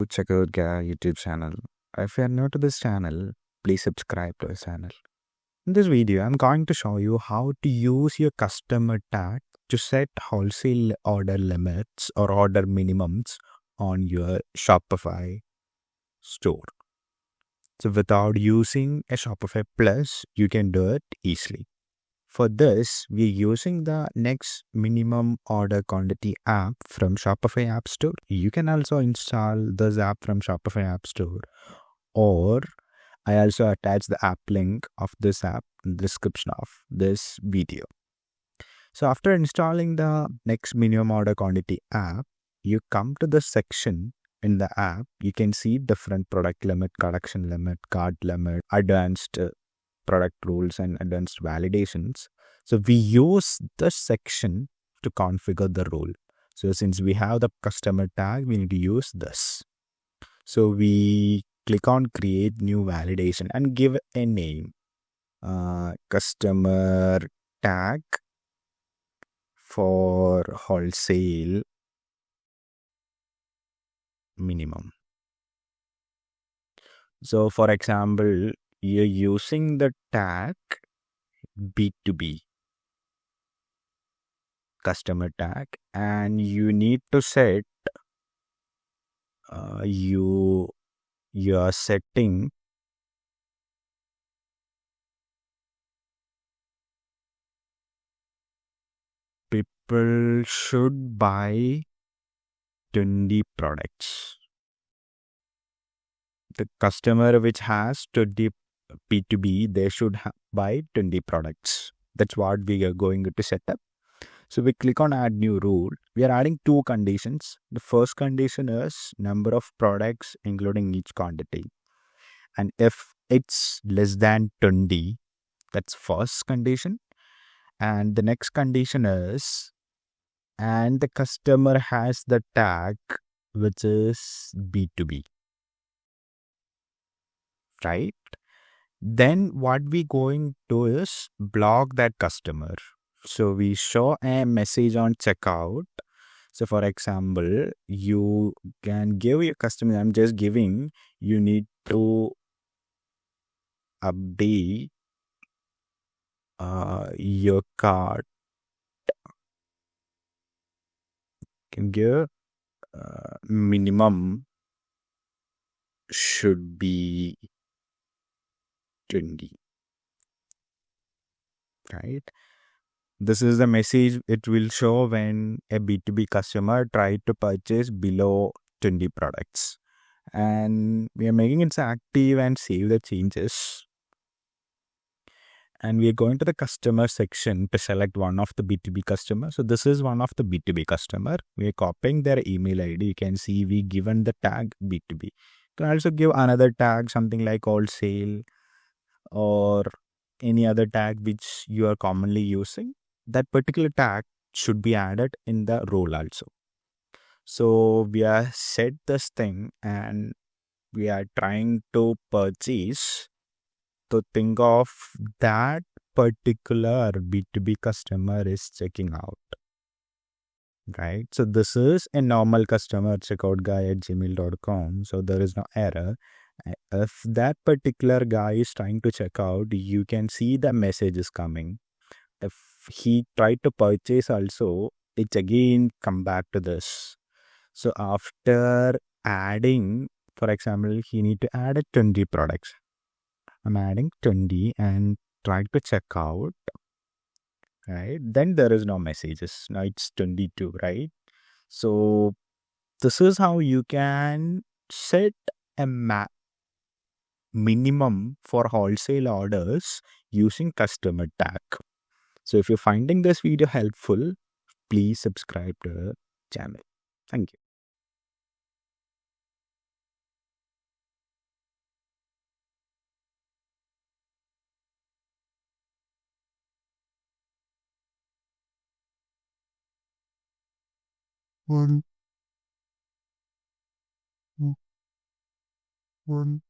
Checkout Guy YouTube channel. If you are new to this channel, please subscribe to this channel. In this video, I'm going to show you how to use your customer tag to set wholesale order limits or order minimums on your Shopify store. So without using a Shopify Plus, you can do it easily. For this, we're using the next minimum order quantity app from Shopify App Store. You can also install this app from Shopify App Store, or I also attach the app link of this app in the description of this video. So after installing the next minimum order quantity app, you come to the section in the app. You can see different product limit, collection limit, cart limit, advanced product rules and advanced validations. So we use this section to configure the rule. So since we have the customer tag, we need to use this. So we click on create new validation and give a name, customer tag for wholesale minimum. So for example, you're using the tag B2B customer tag, and you need to set you are setting people should buy 20 products. The customer which has 20 B2B, they should buy 20 products. That's what we are going to set up. So we click on add new rule. We are adding two conditions. The first condition is number of products including each quantity. And if it's less than 20, that's first condition. And the next condition is, and the customer has the tag which is B2B, right? Then what we going to is block that customer. So we show a message on checkout. So for example, you can give your customer, I'm just giving, you need to update your cart. Can give minimum should be 20, right? This is the message it will show when a B2B customer tried to purchase below 20 products. And we are making it active and save the changes. And we are going to the customer section to select one of the B2B customers. So this is one of the B2B customer. We are copying their email ID. You can see we given the tag B2B. You can also give another tag, something like wholesale or any other tag which you are commonly using. That particular tag should be added in the role also. So we are set this thing and we are trying to purchase, to think of that particular B2B customer is checking out, right? So this is a normal customer checkout guy at gmail.com. So there is no error. If that particular guy is trying to check out, you can see the message is coming. If he tried to purchase also, it's again come back to this. So after adding, for example, he need to add 20 products. I'm adding 20 and try to check out, right? Then there is no messages. Now it's 22, right? So this is how you can set a minimum for wholesale orders using customer tag. So if you're finding this video helpful, please subscribe to the channel. Thank you. One.